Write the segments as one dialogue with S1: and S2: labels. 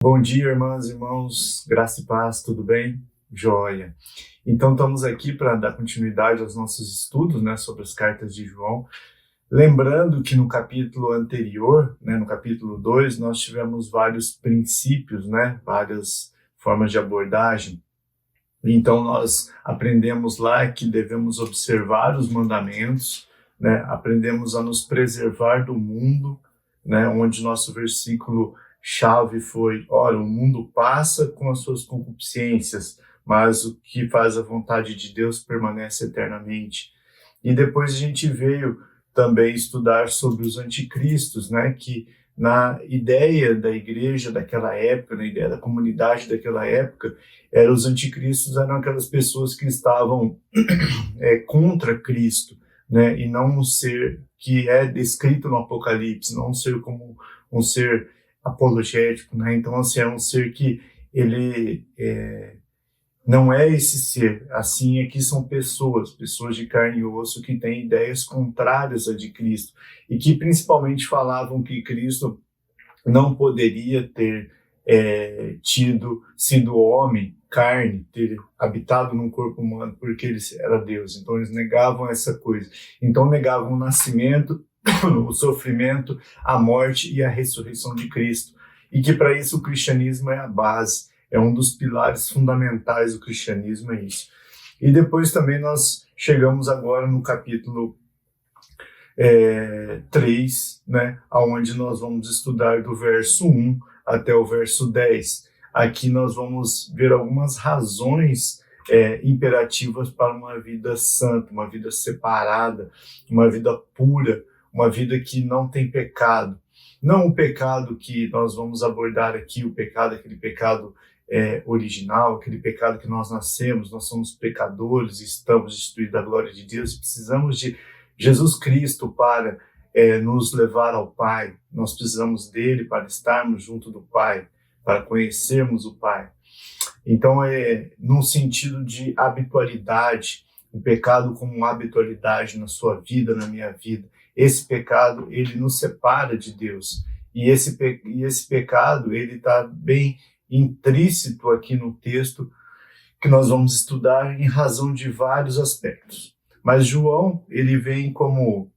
S1: Bom dia, irmãs e irmãos, graça e paz, tudo bem? Joia. Então, estamos aqui para dar continuidade aos nossos estudos, sobre as cartas de João. Lembrando que no capítulo anterior, no capítulo 2, nós tivemos vários princípios, várias formas de abordagem. Então, nós aprendemos lá que devemos observar os mandamentos, aprendemos a nos preservar do mundo, onde nosso versículo chave foi: ora, o mundo passa com as suas concupiscências, mas o que faz a vontade de Deus permanece eternamente. E depois a gente veio também estudar sobre os anticristos, que na ideia da igreja daquela época, na ideia da comunidade daquela época, os anticristos eram aquelas pessoas que estavam contra Cristo, e não um ser que é descrito no Apocalipse, não um ser como um ser apologético, Então, assim, é um ser que ele não é esse ser. Assim, aqui são pessoas de carne e osso que têm ideias contrárias a de Cristo e que principalmente falavam que Cristo não poderia ter sido homem, carne, ter habitado num corpo humano porque ele era Deus. Então, eles negavam essa coisa. Então, negavam o nascimento, o sofrimento, a morte e a ressurreição de Cristo. E que para isso o cristianismo é a base, é um dos pilares fundamentais do cristianismo, é isso. E depois também nós chegamos agora no capítulo 3, onde nós vamos estudar do verso 1 até o verso 10. Aqui nós vamos ver algumas razões imperativas para uma vida santa, uma vida separada, uma vida pura, uma vida que não tem pecado. Não o pecado que nós vamos abordar aqui, o pecado, aquele pecado original, aquele pecado que nós nascemos, nós somos pecadores, estamos destituídos da glória de Deus e precisamos de Jesus Cristo para nos levar ao Pai. Nós precisamos dele para estarmos junto do Pai, para conhecermos o Pai. Então, num sentido de habitualidade, o pecado como habitualidade na sua vida, na minha vida. Esse pecado, ele nos separa de Deus. E esse pecado, ele está bem intrínseco aqui no texto que nós vamos estudar em razão de vários aspectos. Mas João, ele vem como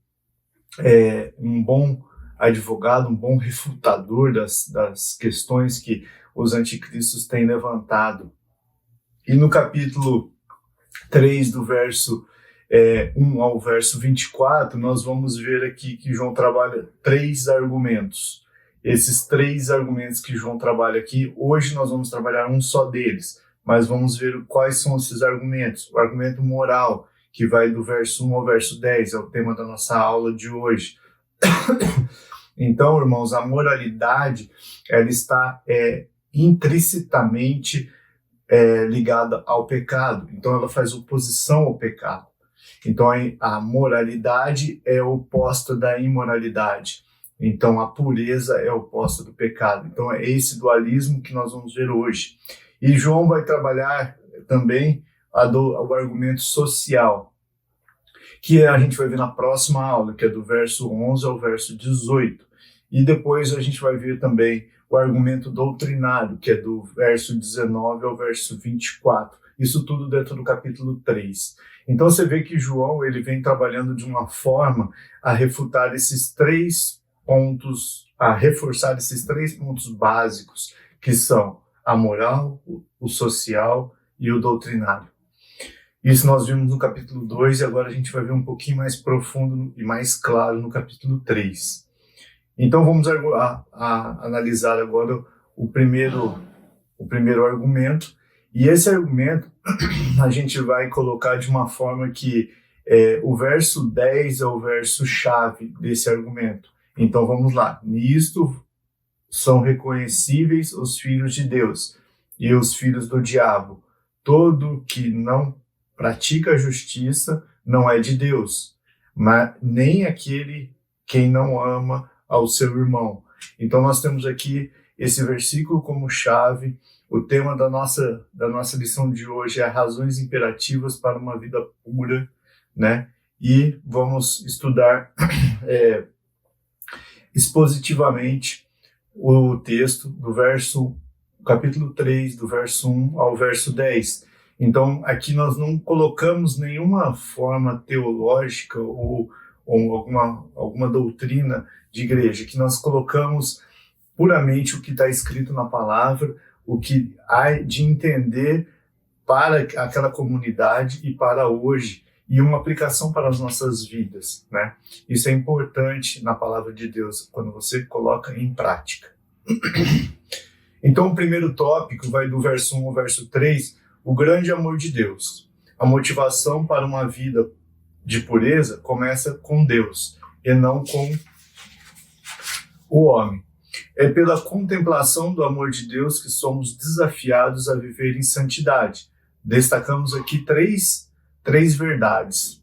S1: um bom advogado, um bom refutador das questões que os anticristos têm levantado. E no capítulo 3, do verso 1 ao verso 24, nós vamos ver aqui que João trabalha 3 argumentos. Esses 3 argumentos que João trabalha aqui, hoje nós vamos trabalhar um só deles, mas vamos ver quais são esses argumentos. O argumento moral, que vai do verso 1 ao verso 10, é o tema da nossa aula de hoje. Então, irmãos, a moralidade, ela está intrinsecamente ligada ao pecado. Então, ela faz oposição ao pecado. Então, a moralidade é oposta da imoralidade. Então, a pureza é oposta do pecado. Então, é esse dualismo que nós vamos ver hoje. E João vai trabalhar também o argumento social, que a gente vai ver na próxima aula, que é do verso 11 ao verso 18. E depois a gente vai ver também o argumento doutrinário, que é do verso 19 ao verso 24. Isso tudo dentro do capítulo 3. Então você vê que João, ele vem trabalhando de uma forma a refutar esses 3 pontos, a reforçar esses 3 pontos básicos, que são a moral, o social e o doutrinário. Isso nós vimos no capítulo 2 e agora a gente vai ver um pouquinho mais profundo e mais claro no capítulo 3. Então vamos analisar agora o primeiro argumento. E esse argumento a gente vai colocar de uma forma que o verso 10 é o verso chave desse argumento. Então vamos lá. Nisto são reconhecíveis os filhos de Deus e os filhos do diabo. Todo que não pratica a justiça não é de Deus, mas nem quem não ama ao seu irmão. Então nós temos aqui esse versículo como chave. O tema da nossa lição de hoje é razões imperativas para uma vida pura, E vamos estudar expositivamente o texto do verso capítulo 3, do verso 1 ao verso 10. Então, aqui nós não colocamos nenhuma forma teológica ou alguma doutrina de igreja, que nós colocamos puramente o que está escrito na palavra, o que há de entender para aquela comunidade e para hoje, e uma aplicação para as nossas vidas, né? Isso é importante na palavra de Deus, quando você coloca em prática. Então, o primeiro tópico vai do verso 1 ao verso 3, o grande amor de Deus. A motivação para uma vida de pureza começa com Deus, e não com o homem. É pela contemplação do amor de Deus que somos desafiados a viver em santidade. Destacamos aqui três verdades,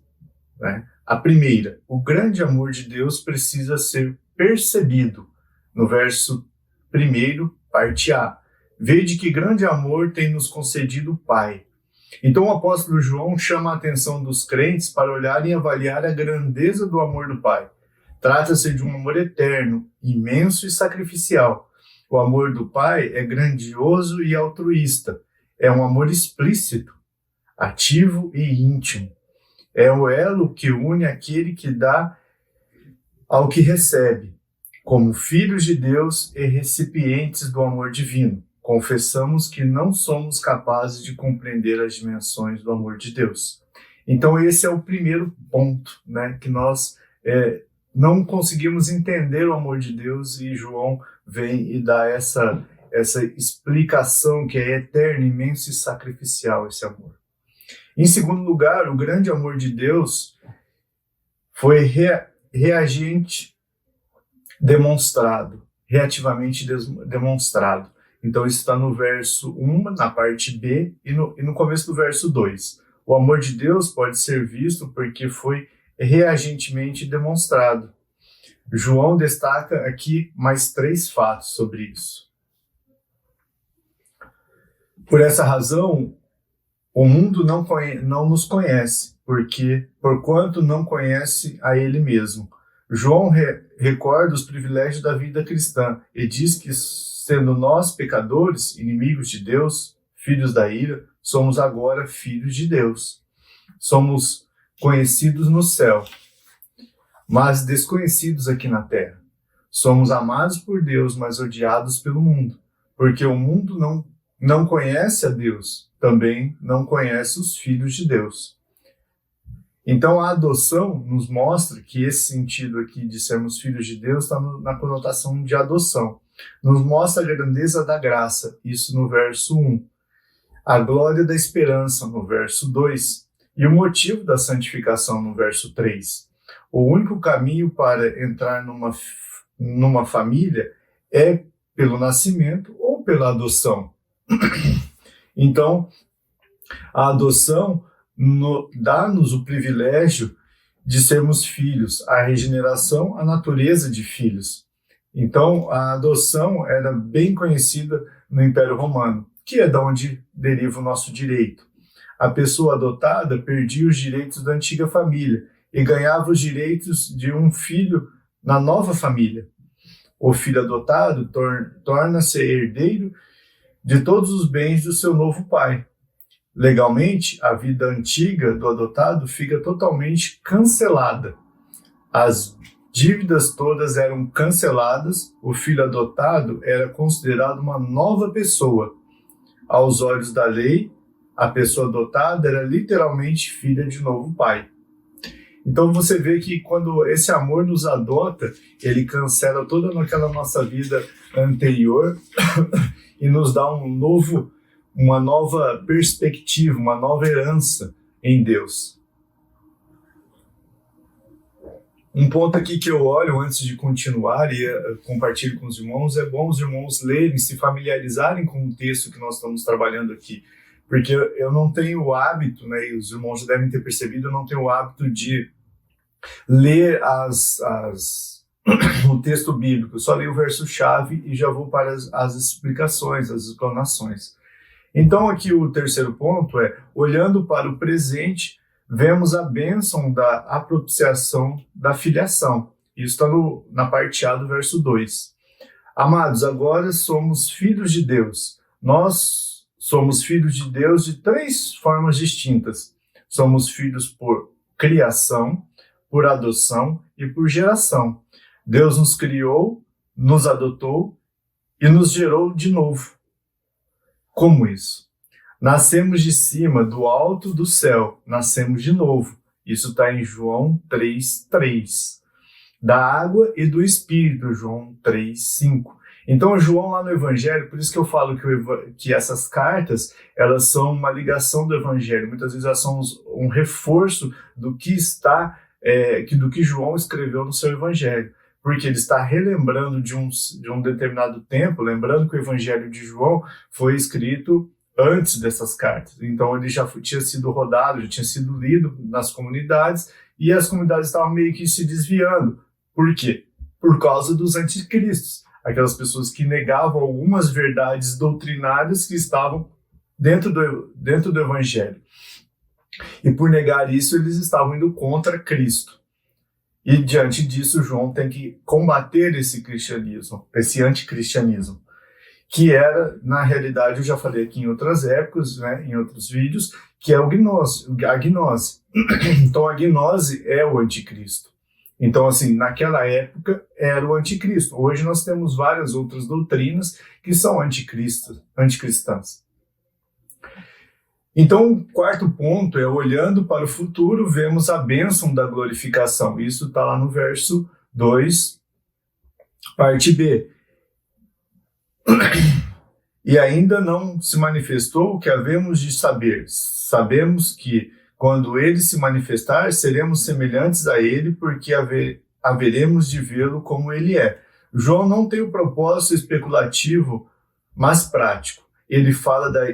S1: né? A primeira, o grande amor de Deus precisa ser percebido. No verso 1, parte A. Vede que grande amor tem nos concedido o Pai. Então o apóstolo João chama a atenção dos crentes para olharem e avaliar a grandeza do amor do Pai. Trata-se de um amor eterno, imenso e sacrificial. O amor do Pai é grandioso e altruísta. É um amor explícito, ativo e íntimo. É o elo que une aquele que dá ao que recebe. Como filhos de Deus e recipientes do amor divino, confessamos que não somos capazes de compreender as dimensões do amor de Deus. Então esse é o primeiro ponto, né, que nós não conseguimos entender o amor de Deus, e João vem e dá essa explicação que é eterno, imenso e sacrificial esse amor. Em segundo lugar, o grande amor de Deus foi reativamente demonstrado. Então isso está no verso 1, na parte B, e no começo do verso 2. O amor de Deus pode ser visto porque foi reagentemente demonstrado. João destaca aqui mais 3 fatos sobre isso. Por essa razão, o mundo não nos conhece, porquanto não conhece a ele mesmo. João recorda os privilégios da vida cristã e diz que, sendo nós pecadores, inimigos de Deus, filhos da ira, somos agora filhos de Deus. Somos conhecidos no céu, mas desconhecidos aqui na terra. Somos amados por Deus, mas odiados pelo mundo, porque o mundo não conhece a Deus, também não conhece os filhos de Deus. Então a adoção nos mostra que esse sentido aqui de sermos filhos de Deus está na conotação de adoção. Nos mostra a grandeza da graça, isso no verso 1. A glória da esperança, no verso 2. E o motivo da santificação, no verso 3. O único caminho para entrar numa família é pelo nascimento ou pela adoção. Então, a adoção dá-nos o privilégio de sermos filhos, a regeneração, a natureza de filhos. Então, a adoção era bem conhecida no Império Romano, que é de onde deriva o nosso direito. A pessoa adotada perdia os direitos da antiga família e ganhava os direitos de um filho na nova família. O filho adotado torna-se herdeiro de todos os bens do seu novo pai. Legalmente, a vida antiga do adotado fica totalmente cancelada. As dívidas todas eram canceladas, o filho adotado era considerado uma nova pessoa. Aos olhos da lei, a pessoa adotada era literalmente filha de novo pai. Então você vê que quando esse amor nos adota, ele cancela toda aquela nossa vida anterior e nos dá uma nova perspectiva, uma nova herança em Deus. Um ponto aqui que eu olho antes de continuar e compartilho com os irmãos, é bom os irmãos lerem, se familiarizarem com o texto que nós estamos trabalhando aqui. Porque eu não tenho o hábito, né, e os irmãos já devem ter percebido, eu não tenho o hábito de ler o texto bíblico. Eu só leio o verso-chave e já vou para as explicações, as explanações. Então aqui o terceiro ponto é, olhando para o presente, vemos a bênção da propiciação da filiação. Isso está na parte A do verso 2. Amados, agora somos filhos de Deus, Nós somos filhos de Deus de 3 formas distintas. Somos filhos por criação, por adoção e por geração. Deus nos criou, nos adotou e nos gerou de novo. Como isso? Nascemos de cima, do alto do céu, nascemos de novo. Isso está em João 3:3. Da água e do Espírito, João 3:5. Então, João lá no Evangelho, por isso que eu falo que essas cartas, elas são uma ligação do Evangelho. Muitas vezes elas são um reforço do que do que João escreveu no seu Evangelho. Porque ele está relembrando de um determinado tempo, lembrando que o Evangelho de João foi escrito antes dessas cartas. Então ele já tinha sido rodado, já tinha sido lido nas comunidades, e as comunidades estavam meio que se desviando. Por quê? Por causa dos anticristos, aquelas pessoas que negavam algumas verdades doutrinárias que estavam dentro do Evangelho. E por negar isso, eles estavam indo contra Cristo. E diante disso, João tem que combater esse cristianismo, esse anticristianismo, que era, na realidade, eu já falei aqui em outras épocas, né, em outros vídeos, que é a gnose. Então, a gnose é o anticristo. Então, assim, naquela época era o anticristo. Hoje nós temos várias outras doutrinas que são anticristãs. Então, o quarto ponto é, olhando para o futuro, vemos a bênção da glorificação. Isso está lá no verso 2, parte B. E ainda não se manifestou o que havemos de saber. Sabemos que, quando ele se manifestar, seremos semelhantes a ele, porque haveremos de vê-lo como ele é. João não tem o propósito especulativo, mas prático. Ele fala da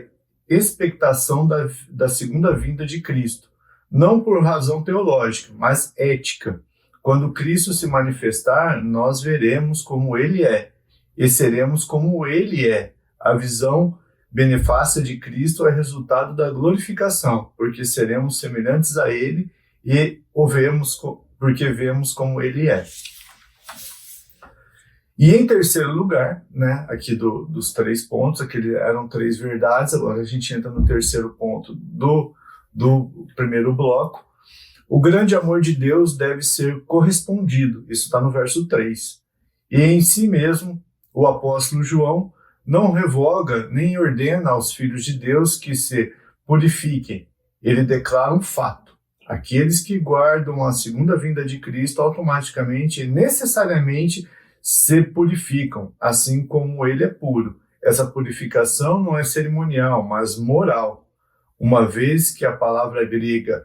S1: expectação da segunda vinda de Cristo. Não por razão teológica, mas ética. Quando Cristo se manifestar, nós veremos como ele é, e seremos como ele é. A visão benefácia de Cristo é resultado da glorificação, porque seremos semelhantes a ele e porque vemos como ele é. E em terceiro lugar, né, aqui dos 3 pontos, aqui eram 3 verdades, agora a gente entra no terceiro ponto do primeiro bloco. O grande amor de Deus deve ser correspondido, isso está no verso 3. E em si mesmo, o apóstolo João não revoga nem ordena aos filhos de Deus que se purifiquem. Ele declara um fato. Aqueles que guardam a segunda vinda de Cristo automaticamente e necessariamente se purificam, assim como ele é puro. Essa purificação não é cerimonial, mas moral, uma vez que a palavra grega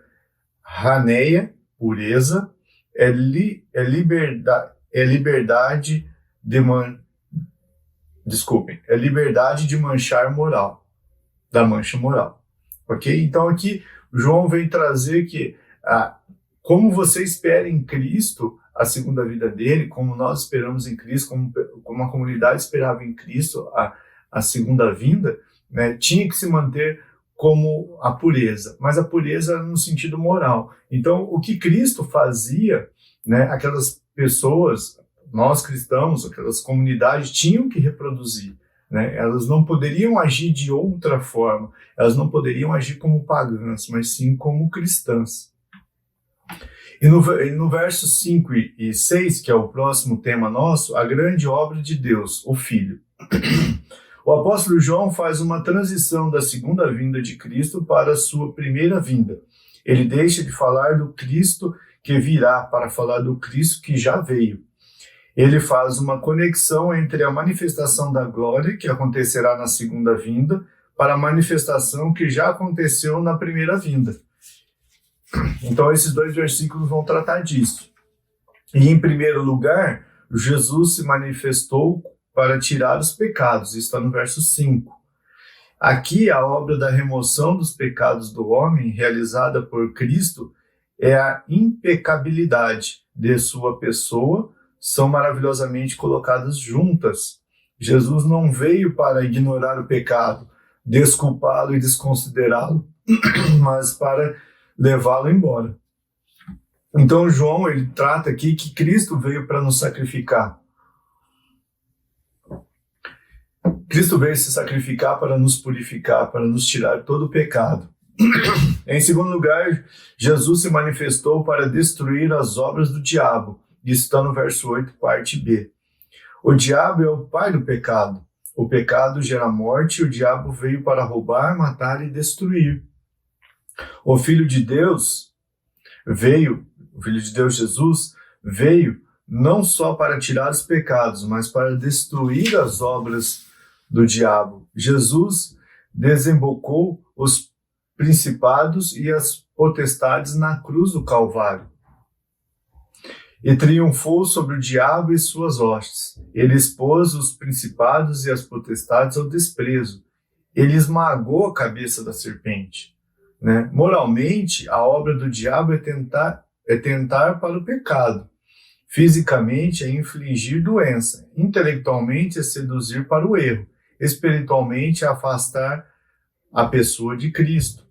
S1: haneia, pureza, é liberdade de manchar moral, da mancha moral. Ok? Então aqui João vem trazer que como você espera em Cristo a segunda vida dele, como nós esperamos em Cristo, como a comunidade esperava em Cristo a segunda vinda, né, tinha que se manter como a pureza, mas a pureza no sentido moral. Então, o que Cristo fazia, né, aquelas pessoas, nós cristãos, aquelas comunidades tinham que reproduzir, né? Elas não poderiam agir de outra forma, elas não poderiam agir como pagãs, mas sim como cristãs. E no verso 5 e 6, que é o próximo tema nosso, a grande obra de Deus, o Filho. O apóstolo João faz uma transição da segunda vinda de Cristo para a sua primeira vinda. Ele deixa de falar do Cristo que virá para falar do Cristo que já veio. Ele faz uma conexão entre a manifestação da glória, que acontecerá na segunda vinda, para a manifestação que já aconteceu na primeira vinda. Então, esses 2 versículos vão tratar disso. E, em primeiro lugar, Jesus se manifestou para tirar os pecados. Isso está no verso 5. Aqui, a obra da remoção dos pecados do homem, realizada por Cristo, é a impecabilidade de sua pessoa, são maravilhosamente colocadas juntas. Jesus não veio para ignorar o pecado, desculpá-lo e desconsiderá-lo, mas para levá-lo embora. Então João, ele trata aqui que Cristo veio para nos sacrificar. Cristo veio se sacrificar para nos purificar, para nos tirar todo o pecado. Em segundo lugar, Jesus se manifestou para destruir as obras do diabo. Isso está no verso 8, parte B. O diabo é o pai do pecado. O pecado gera morte e o diabo veio para roubar, matar e destruir. O Filho de Deus Jesus, veio não só para tirar os pecados, mas para destruir as obras do diabo. Jesus desembocou os principados e as potestades na cruz do Calvário e triunfou sobre o diabo e suas hostes. Ele expôs os principados e as potestades ao desprezo. Ele esmagou a cabeça da serpente. Né? Moralmente, a obra do diabo é tentar para o pecado. Fisicamente, é infligir doença. Intelectualmente, é seduzir para o erro. Espiritualmente, é afastar a pessoa de Cristo.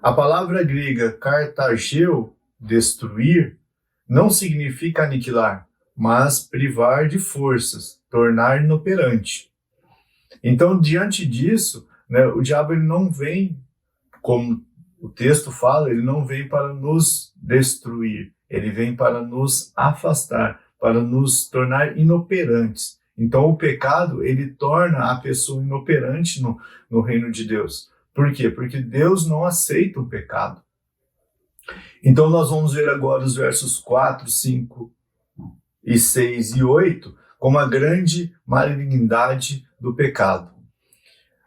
S1: A palavra grega kartageu, destruir, não significa aniquilar, mas privar de forças, tornar inoperante. Então, diante disso, né, o diabo ele não vem, como o texto fala, ele não vem para nos destruir, ele vem para nos afastar, para nos tornar inoperantes. Então, o pecado, ele torna a pessoa inoperante no reino de Deus. Por quê? Porque Deus não aceita o pecado. Então, nós vamos ver agora os versos 4, 5, e 6 e 8 como a grande malignidade do pecado.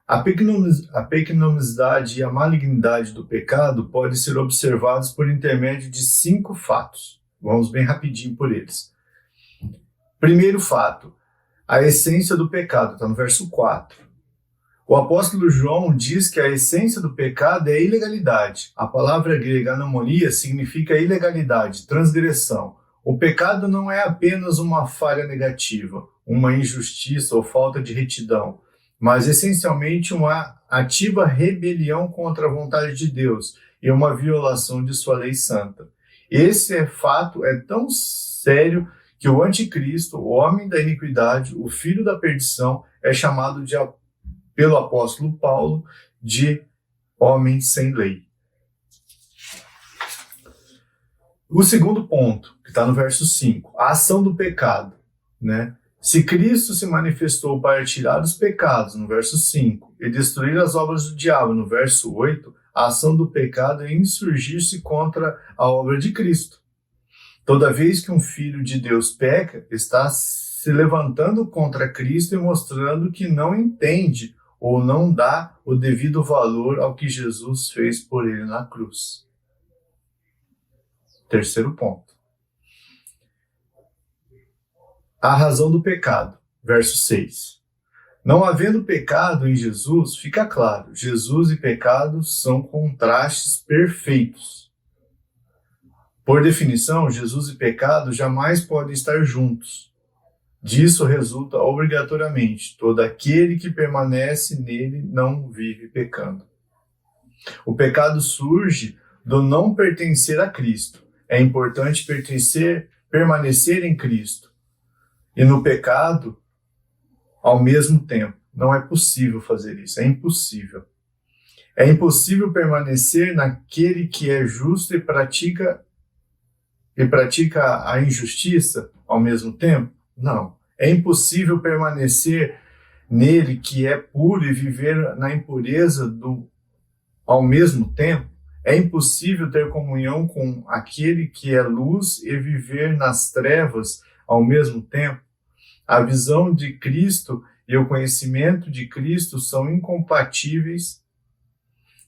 S1: A pecaminosidade e a malignidade do pecado podem ser observados por intermédio de 5 fatos. Vamos bem rapidinho por eles. Primeiro fato, a essência do pecado, está no verso 4. O apóstolo João diz que a essência do pecado é a ilegalidade. A palavra grega anomalia significa ilegalidade, transgressão. O pecado não é apenas uma falha negativa, uma injustiça ou falta de retidão, mas essencialmente uma ativa rebelião contra a vontade de Deus e uma violação de sua lei santa. Esse fato é tão sério que o anticristo, o homem da iniquidade, o filho da perdição, é chamado pelo apóstolo Paulo de homem sem lei. O segundo ponto, que está no verso 5, a ação do pecado. Né? Se Cristo se manifestou para tirar os pecados, no verso 5, e destruir as obras do diabo, no verso 8, a ação do pecado é insurgir-se contra a obra de Cristo. Toda vez que um filho de Deus peca, está se levantando contra Cristo e mostrando que não entende ou não dá o devido valor ao que Jesus fez por ele na cruz. Terceiro ponto. A razão do pecado, verso 6. Não havendo pecado em Jesus, fica claro, Jesus e pecado são contrastes perfeitos. Por definição, Jesus e pecado jamais podem estar juntos. Disso resulta obrigatoriamente, todo aquele que permanece nele não vive pecando. O pecado surge do não pertencer a Cristo. É importante permanecer em Cristo. E no pecado, ao mesmo tempo. Não é possível fazer isso, é impossível. É impossível permanecer naquele que é justo e pratica a injustiça ao mesmo tempo? Não. É impossível permanecer nele que é puro e viver na impureza ao mesmo tempo? É impossível ter comunhão com aquele que é luz e viver nas trevas ao mesmo tempo? A visão de Cristo e o conhecimento de Cristo são incompatíveis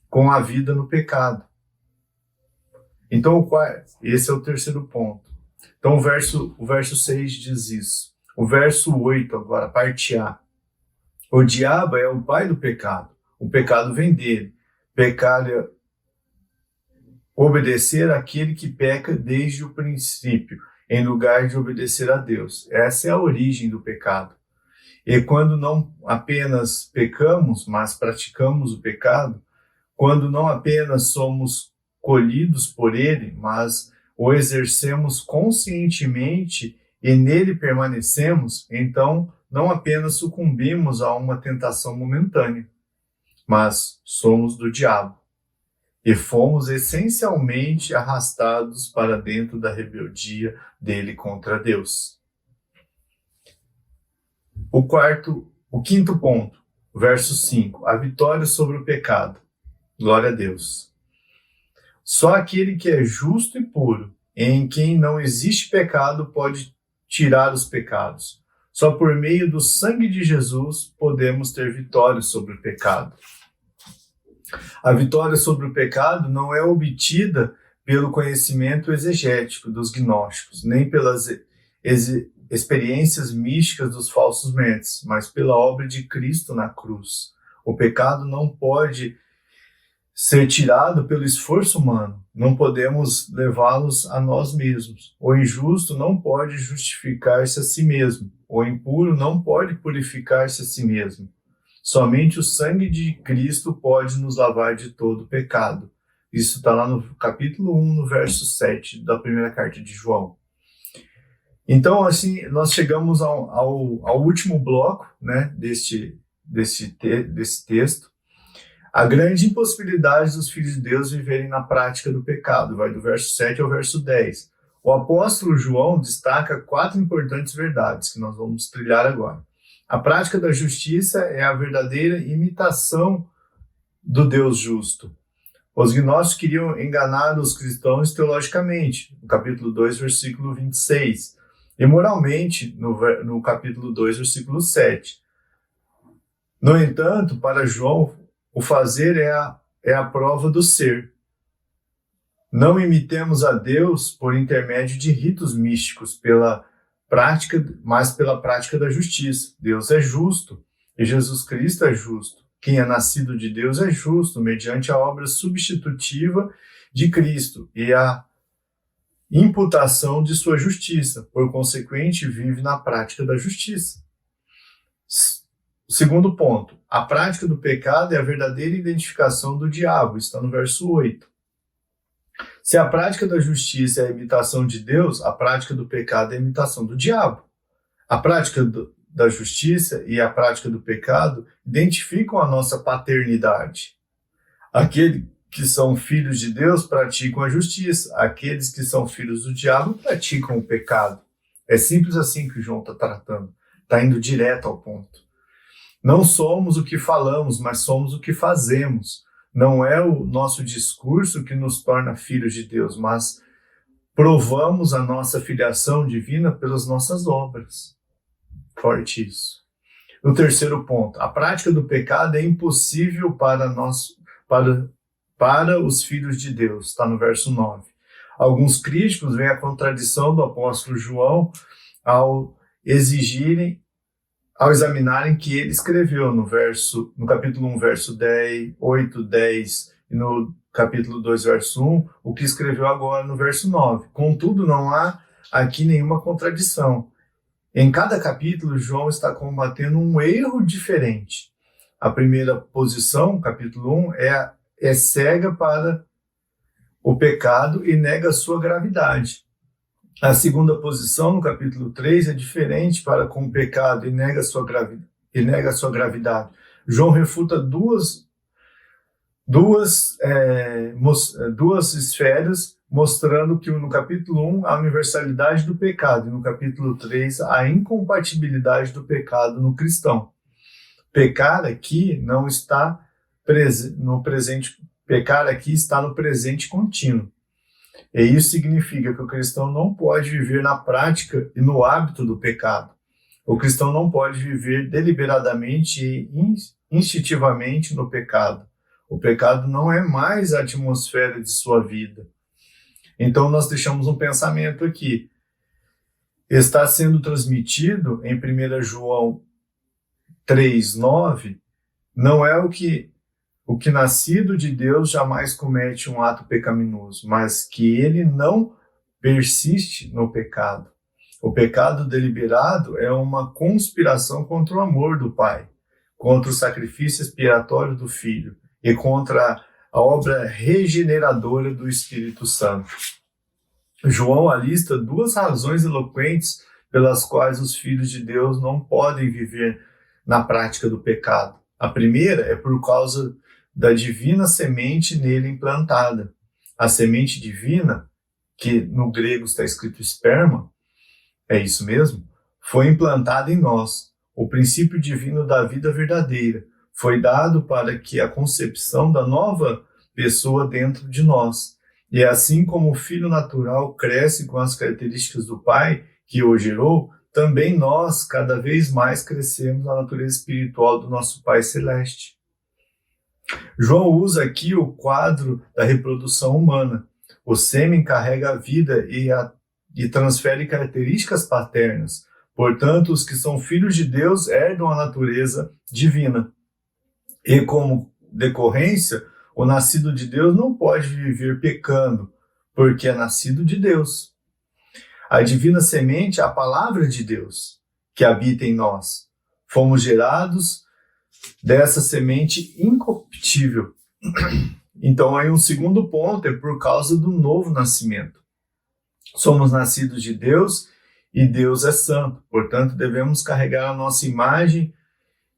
S1: com a vida no pecado. Então, esse é o terceiro ponto. Então, o verso 6 diz isso. O verso 8, agora, parte A. O diabo é o pai do pecado. O pecado vem dele. Pecar é obedecer àquele que peca desde o princípio, em lugar de obedecer a Deus. Essa é a origem do pecado. E quando não apenas pecamos, mas praticamos o pecado, quando não apenas somos colhidos por ele, mas o exercemos conscientemente e nele permanecemos, então não apenas sucumbimos a uma tentação momentânea, mas somos do diabo e fomos essencialmente arrastados para dentro da rebeldia dele contra Deus. O quinto ponto, verso 5, a vitória sobre o pecado. Glória a Deus. Só aquele que é justo e puro, em quem não existe pecado, pode tirar os pecados. Só por meio do sangue de Jesus podemos ter vitória sobre o pecado. A vitória sobre o pecado não é obtida pelo conhecimento exegético dos gnósticos, nem pelas experiências místicas dos falsos mestres, mas pela obra de Cristo na cruz. O pecado não pode ser tirado pelo esforço humano, não podemos levá-los a nós mesmos. O injusto não pode justificar-se a si mesmo, o impuro não pode purificar-se a si mesmo. Somente o sangue de Cristo pode nos lavar de todo pecado. Isso está lá no capítulo 1, no verso 7 da primeira carta de João. Então, assim, nós chegamos ao último bloco, né, desse texto. A grande impossibilidade dos filhos de Deus viverem na prática do pecado, vai do verso 7 ao verso 10. O apóstolo João destaca 4 importantes verdades que nós vamos trilhar agora. A prática da justiça é a verdadeira imitação do Deus justo. Os gnósticos queriam enganar os cristãos teologicamente, no capítulo 2, versículo 26, e moralmente, no capítulo 2, versículo 7. No entanto, para João, o fazer é a prova do ser. Não imitemos a Deus por intermédio de ritos místicos, mas pela prática da justiça. Deus é justo e Jesus Cristo é justo. Quem é nascido de Deus é justo, mediante a obra substitutiva de Cristo e a imputação de sua justiça. Por consequente, vive na prática da justiça. Segundo ponto, a prática do pecado é a verdadeira identificação do diabo, está no verso 8. Se a prática da justiça é a imitação de Deus, a prática do pecado é a imitação do diabo. A prática da justiça e a prática do pecado identificam a nossa paternidade. Aqueles que são filhos de Deus praticam a justiça, aqueles que são filhos do diabo praticam o pecado. É simples assim que o João está tratando, está indo direto ao ponto. Não somos o que falamos, mas somos o que fazemos. Não é o nosso discurso que nos torna filhos de Deus, mas provamos a nossa filiação divina pelas nossas obras. Forte isso. No terceiro ponto, a prática do pecado é impossível para os filhos de Deus, está no verso 9. Alguns críticos veem a contradição do apóstolo João ao examinarem que ele escreveu no capítulo 1, verso 10, 8, 10 e no capítulo 2, verso 1, o que escreveu agora no verso 9. Contudo, não há aqui nenhuma contradição. Em cada capítulo, João está combatendo um erro diferente. A primeira posição, capítulo 1, é cega para o pecado e nega a sua gravidade. A segunda posição, no capítulo 3, é diferente para com o pecado e nega a sua gravidade. João refuta duas esferas, mostrando que no capítulo 1 a universalidade do pecado e no capítulo 3 a incompatibilidade do pecado no cristão. Pecar aqui não está no presente, pecar aqui está no presente contínuo. E isso significa que o cristão não pode viver na prática e no hábito do pecado. O cristão não pode viver deliberadamente e instintivamente no pecado. O pecado não é mais a atmosfera de sua vida. Então nós deixamos um pensamento aqui. Está sendo transmitido em 1 João 3:9, não é o que nascido de Deus jamais comete um ato pecaminoso, mas que ele não persiste no pecado. O pecado deliberado é uma conspiração contra o amor do Pai, contra o sacrifício expiatório do Filho e contra a obra regeneradora do Espírito Santo. João alista 2 razões eloquentes pelas quais os filhos de Deus não podem viver na prática do pecado. A primeira é por causa da divina semente nele implantada. A semente divina, que no grego está escrito esperma, é isso mesmo, foi implantada em nós. O princípio divino da vida verdadeira foi dado para que a concepção da nova pessoa dentro de nós. E assim como o filho natural cresce com as características do pai que o gerou, também nós cada vez mais crescemos na natureza espiritual do nosso Pai Celeste. João usa aqui o quadro da reprodução humana. O sêmen carrega a vida e transfere características paternas. Portanto, os que são filhos de Deus herdam a natureza divina. E como decorrência, o nascido de Deus não pode viver pecando, porque é nascido de Deus. A divina semente é a palavra de Deus que habita em nós. Fomos gerados dessa semente incorruptível. Então, aí um segundo ponto é por causa do novo nascimento. Somos nascidos de Deus e Deus é santo. Portanto, devemos carregar a nossa imagem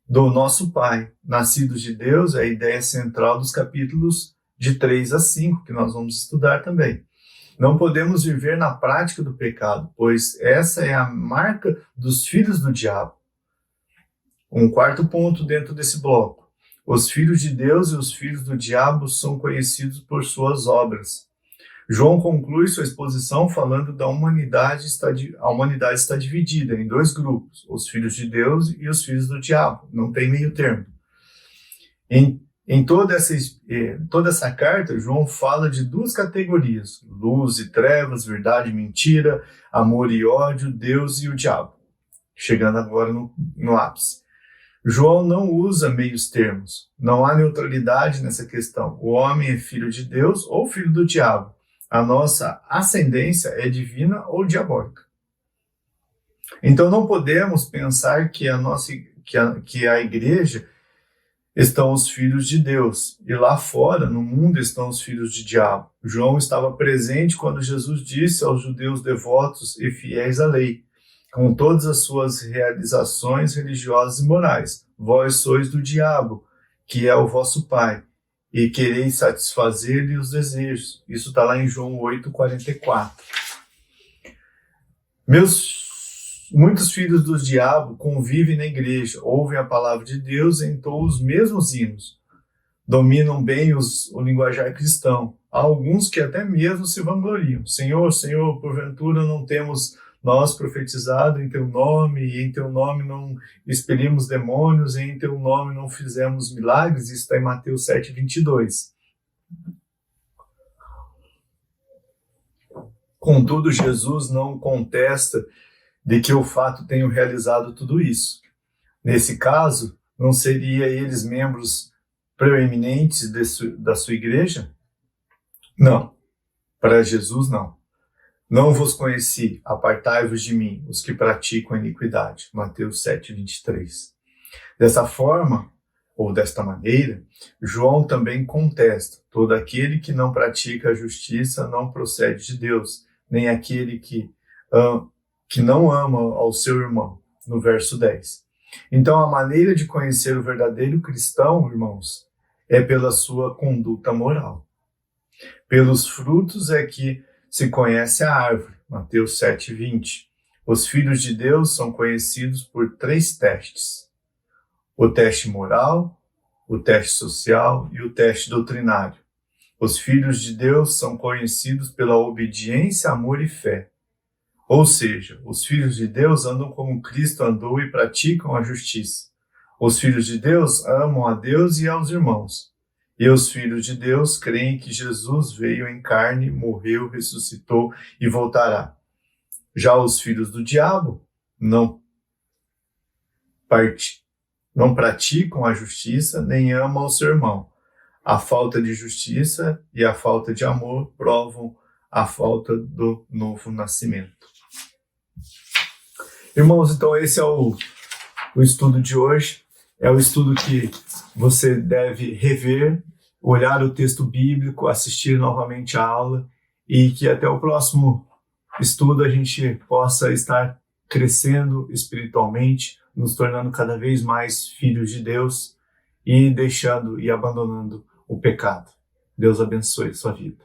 S1: do nosso Pai. Nascidos de Deus é a ideia central dos capítulos de 3 a 5, que nós vamos estudar também. Não podemos viver na prática do pecado, pois essa é a marca dos filhos do diabo. Um quarto ponto dentro desse bloco. Os filhos de Deus e os filhos do diabo são conhecidos por suas obras. João conclui sua exposição falando da humanidade. A humanidade está dividida em dois grupos, os filhos de Deus e os filhos do diabo. Não tem meio termo. Em toda essa carta, João fala de duas categorias: luz e trevas, verdade e mentira, amor e ódio, Deus e o diabo. Chegando agora no ápice. João não usa meios termos. Não há neutralidade nessa questão. O homem é filho de Deus ou filho do diabo. A nossa ascendência é divina ou diabólica. Então não podemos pensar que a igreja estão os filhos de Deus, e lá fora, no mundo, estão os filhos de diabo. João estava presente quando Jesus disse aos judeus devotos e fiéis à lei, com todas as suas realizações religiosas e morais: vós sois do diabo, que é o vosso pai, e quereis satisfazer-lhe os desejos. Isso está lá em João 8:44. Muitos filhos do diabo convivem na igreja, ouvem a palavra de Deus e entoam os mesmos hinos. Dominam bem o linguajar cristão. Há alguns que até mesmo se vangloriam. Senhor, Senhor, porventura não temos nós profetizado em teu nome, e em teu nome não expelimos demônios, e em teu nome não fizemos milagres? Isso está em Mateus 7:22. Contudo, Jesus não contesta de que o fato tenham realizado tudo isso. Nesse caso, não seria eles membros preeminentes da sua igreja? Não. Para Jesus, não. Não vos conheci, apartai-vos de mim, os que praticam a iniquidade. Mateus 7:23. Dessa forma, ou desta maneira, João também contesta: todo aquele que não pratica a justiça não procede de Deus, nem aquele que não ama ao seu irmão, no verso 10. Então, a maneira de conhecer o verdadeiro cristão, irmãos, é pela sua conduta moral. Pelos frutos é que se conhece a árvore, Mateus 7:20. Os filhos de Deus são conhecidos por 3 testes: o teste moral, o teste social e o teste doutrinário. Os filhos de Deus são conhecidos pela obediência, amor e fé. Ou seja, os filhos de Deus andam como Cristo andou e praticam a justiça. Os filhos de Deus amam a Deus e aos irmãos. E os filhos de Deus creem que Jesus veio em carne, morreu, ressuscitou e voltará. Já os filhos do diabo não praticam a justiça, nem amam ao seu irmão. A falta de justiça e a falta de amor provam a falta do novo nascimento. Irmãos, então esse é o estudo de hoje. É o estudo que você deve rever, olhar o texto bíblico, assistir novamente a aula, e que até o próximo estudo a gente possa estar crescendo espiritualmente, nos tornando cada vez mais filhos de Deus e deixando e abandonando o pecado. Deus abençoe sua vida.